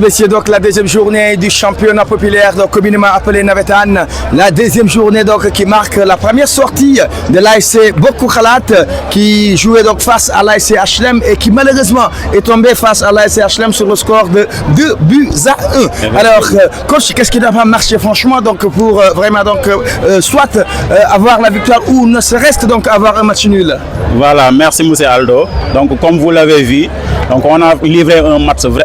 Messieurs, donc la deuxième journée du championnat populaire, donc communément appelé Navetan, la deuxième journée donc qui marque la première sortie de l'ASC Bokk Xalaat qui jouait donc face à l'ASC HLM et qui malheureusement est tombé face à l'ASC HLM sur le score de 2-1. Alors coach, qu'est-ce qui n'a pas marché franchement donc pour vraiment donc soit avoir la victoire ou ne serait-ce donc avoir un match nul? Voilà, merci Monsieur Aldo. Donc comme vous l'avez vu, donc on a livré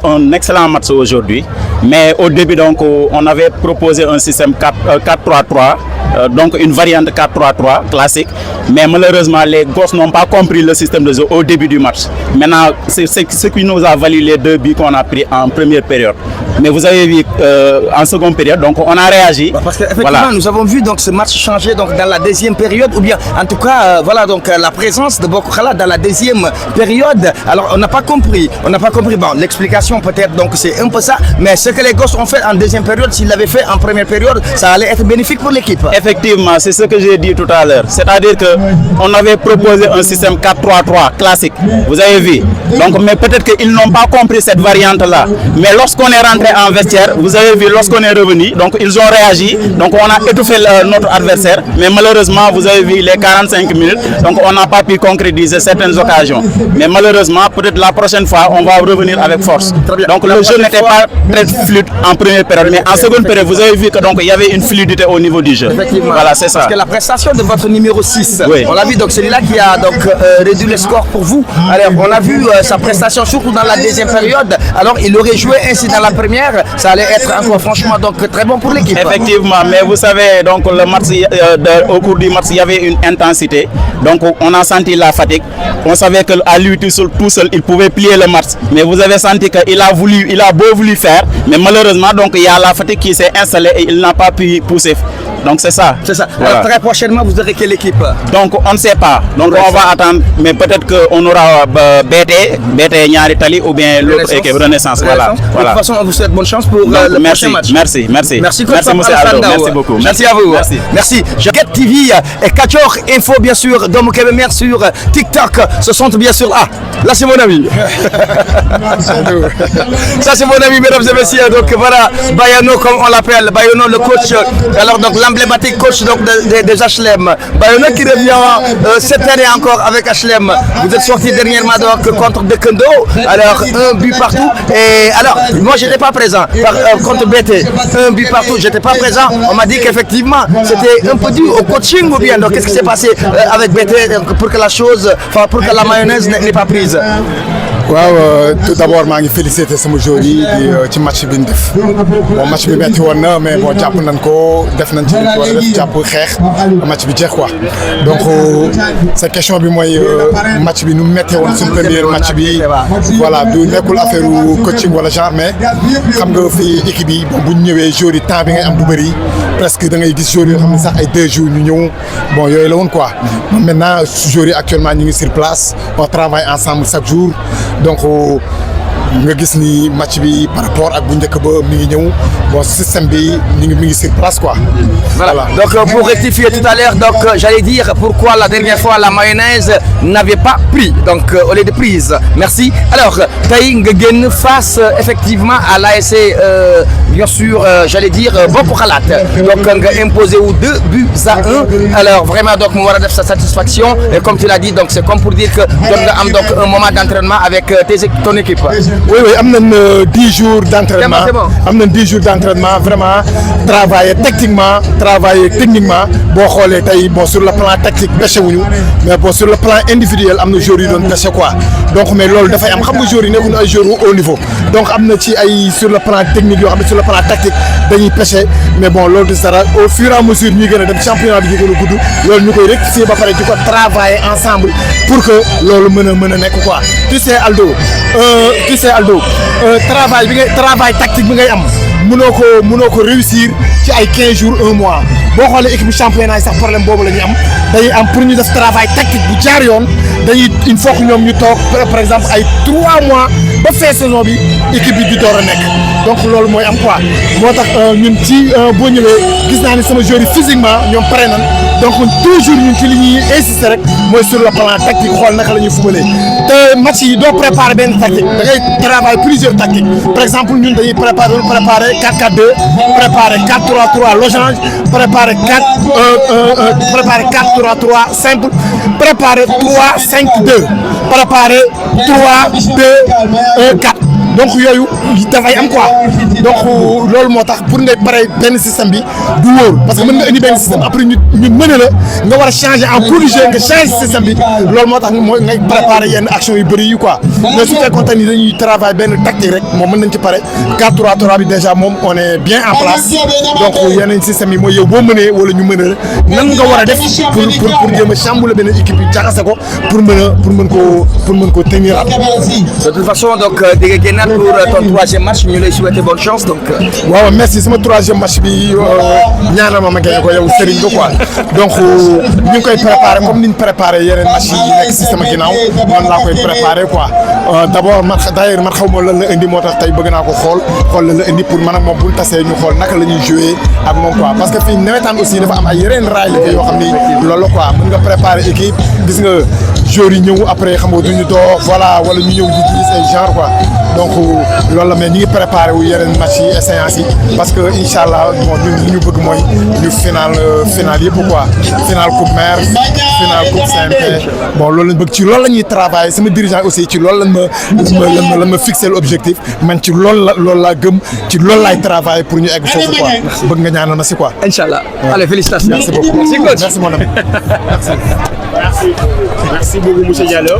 un excellent match aujourd'hui, mais au début donc on avait proposé un système 4-3-3, donc une variante 4-3-3 classique, mais malheureusement les gosses n'ont pas compris le système de jeu au début du match. Maintenant c'est ce qui nous a valu les 2 buts qu'on a pris en première période. Mais vous avez vu en seconde période, donc on a réagi. Parce qu'effectivement voilà. Nous avons vu donc ce match changer donc dans la deuxième période, ou bien en tout cas voilà donc la présence de Bokk Xalaat dans la deuxième période. Alors on n'a pas compris, bon l'explication peut-être donc c'est un peu ça, mais ce que les gosses ont fait en deuxième période, s'ils l'avaient fait en première période, ça allait être bénéfique pour l'équipe. Effectivement, c'est ce que j'ai dit tout à l'heure, c'est-à-dire que on avait proposé un système 4-3-3 classique, vous avez vu, donc mais peut-être qu'ils n'ont pas compris cette variante-là, mais lorsqu'on est rentré en vestiaire, vous avez vu, lorsqu'on est revenu, donc ils ont réagi, donc on a étouffé notre adversaire, mais malheureusement vous avez vu les 45 minutes, donc on n'a pas pu concrétiser certaines occasions, mais malheureusement peut-être la prochaine fois on va revenir avec force. Donc le jeu n'était pas très fluide en première période, mais en seconde période vous avez vu que donc il y avait une fluidité au niveau du jeu. Voilà, c'est ça. Parce que la prestation de votre numéro 6, oui. On l'a vu, donc celui-là qui a donc réduit le score pour vous. Alors on a vu sa prestation surtout dans la deuxième période. Alors il aurait joué ainsi dans la première, ça allait être encore franchement donc très bon pour l'équipe. Effectivement, mais vous savez donc le match au cours du match il y avait une intensité. Donc on a senti la fatigue. On savait qu'à lui tout seul il pouvait plier le match. Mais vous avez senti qu'il a beau voulu faire, mais malheureusement donc il y a la fatigue qui s'est installée et il n'a pas pu pousser. Donc c'est ça. C'est ça. Voilà. Alors, très prochainement vous aurez quelle équipe? Donc on ne sait pas. Donc on va attendre, mais peut-être qu'on aura BT Niary Tally ou bien l'autre équipe Renaissance. Voilà. De toute façon on vous souhaite bonne chance pour le prochain match. Merci Monsieur Aldo, merci beaucoup. Merci à vous. Merci. Get TV et Kachor Info bien sûr, Dom Kébémer sur TikTok. Ce sont bien sûr là c'est mon ami. Ça c'est mon ami mesdames et messieurs. Donc voilà Bayano comme on l'appelle, Bayano le coach. Alors donc l'emblématique coach donc des HLM. Bayano qui revient cette année encore avec HLM. Vous êtes sorti dernièrement donc contre Dekendo. Alors un but partout. Et alors moi j'étais pas présent contre BT. Un but partout, j'étais pas présent. On m'a dit qu'effectivement c'était un peu dû au coaching ou bien. Donc qu'est-ce qui s'est passé avec BT pour que la chose, pour que la mayonnaise n'est pas prise? waaw tout d'abord maa ngi féliciter sama joueurs yi ci match bi ñu def bon match bi metti woon na mais bon jàpp nañ ko def nañ ci li ko war a def jàpp xeex match bi jeex quoi donc sa question bi mooy match bi nu mettee woon suñu premier match bi voilà du nekkul affaire coaching wala genre mais xam nga fii équipe yi bu ñu ñëwee joueurs yi temps bi ngay am du bëri presque da ngay gis joueurs yoo xam ne sax ay 2 jours ñu ñëw bon yooyu la woon quoi maintenant joueurs yi actuellement ñu ngi sur place on travaille ensemble chaque jour. Donc nga gis ni match bi par rapport ak bu njëkk ba mi ngi ñëw bon système bi mi ngi sur place quoi. Voilà. Donc pour rectifier tout à l'heure donc j'allais dire pourquoi la dernière fois la mayonnaise n'avait pas pris donc au lieu de prise. Merci. Alors tey nga génn face effectivement à l'ASC bien sûr j'allais dire Bokk Xalaat donc nga imposé wu 2-1. Alors vraiment donc mu war a def sa satisfaction et comme tu l'as dit donc c'est comme pour dire que doon nga am donc un moment d'entraînement avec ton équipe. Oui, am nañ 10 jours d'entraînement. Am nañ 10 jours d'entraînement vraiment travailler techniquement, travailler techniquement. Boo xoolee tey bon sur le plan tactique pêché wuñu mais bon sur le plan individuel am na joueurs yu doon pêché quoi. Donc mais loolu dafay am xam nga joueurs yi nekkuñu ay joueurs au haut niveau. Donc am na ci ay sur le plan technique yoo xam ne sur le plan tactique dañuy pêché mais bon loolu du dara au fur et à mesure ñuy gën a dem championnat bi di gën a gudd loolu ñu koy rectifier ba pare di ko travailler ensemble pour que loolu mën a nekk quoi. Tu sais Aldo travail tactique bi ngay am mënoo ko réussir ci ay 15 jours 1 mois boo xoolee équipe championnat yi sax problème boobu la ñuy am dañuy am pour ñu def travail tactique bu jaar yoon dañuy il faut que ñoom ñu toog par exemple ay 3 mois ba fin saison bi équipe bi di door a nekk donc loolu mooy am quoi moo tax ñun ci boo ñëwee gis naa ni sama joueur yi physiquement ñoom pare nan donc toujours ñun ci li ñuy insister rek mooy sur le plan tactique xool naka la ñuy fubalee te match yi doo préparer benn tactique da ngay travailler plusieurs tactiques par exemple ñun dañuy préparer 4-4-2 préparer 4-3-3 losange préparer 4-3-3 simple préparer 3-5-2 préparer 3-2-1-4 donc yooyu dafay am quoi donc loolu moo tax pour nga pare benn système bi du wóor parce que mën nga indi benn système après ñu mën la nga war a changer en cours du jeu nga changer système bi loolu moo tax mooy ngay préparer yenn action yu bëri yi quoi mais su fekkoon ni dañuy travailler benn tactique rek moom mën nañ ci pare 4-3-3 bi déjà moom on est bien en place donc yeneen système yi mooy yow boo mënee wala ñu mën a nan nga war a def pour jéem a chambouler benn équipe yi jaxase ko pour mën koo tenir at. De toute façon donc pour ton troisième match ñu lay souhaiter bonne chance donc. waaw merci sama troisième match bi ñaanal ma gagné ko yow Serigne ko quoi donc ñu ngi koy préparer comme ni ñu préparer yeneen match yi nekk si sama ginnaaw noonu laa koy préparer quoi d'abord man d'ailleurs man xaw ma lan la indi moo tax tey bëgg naa ko xool lan la indi pour man ak moom bu ñu tasee ñu xool naka la ñuy jouer ak moom quoi parce que fii nawetaan aussi dafa am ay yeneen raay la yoo xam ni loolu la quoi mën nga préparer équipe gis nga joueurs yi ñëw après xam nga duñu doo voilà wala ñu ñëw di gis ay genre quoi donc loolu la mais ñu ngi préparé wu yeneen match yi et séance yi parce que incha allah bon ñun li ñu bëgg mooy ñu final yëpp quoi final coupe maire final coupe CMP bon loolu lañ bëgg ci loolu la ñuy travailler sama dirigeant aussi ci loolu lan ma fixé l'objectif man ci loolu laa gëm ci loolu laay travailler pour ñu egg foofu quoi bëgg nga ñaanal ma si quoi. Incha allah allez félicitations. Merci beaucoup merci mon ami Merci beaucoup monsieur Diallo.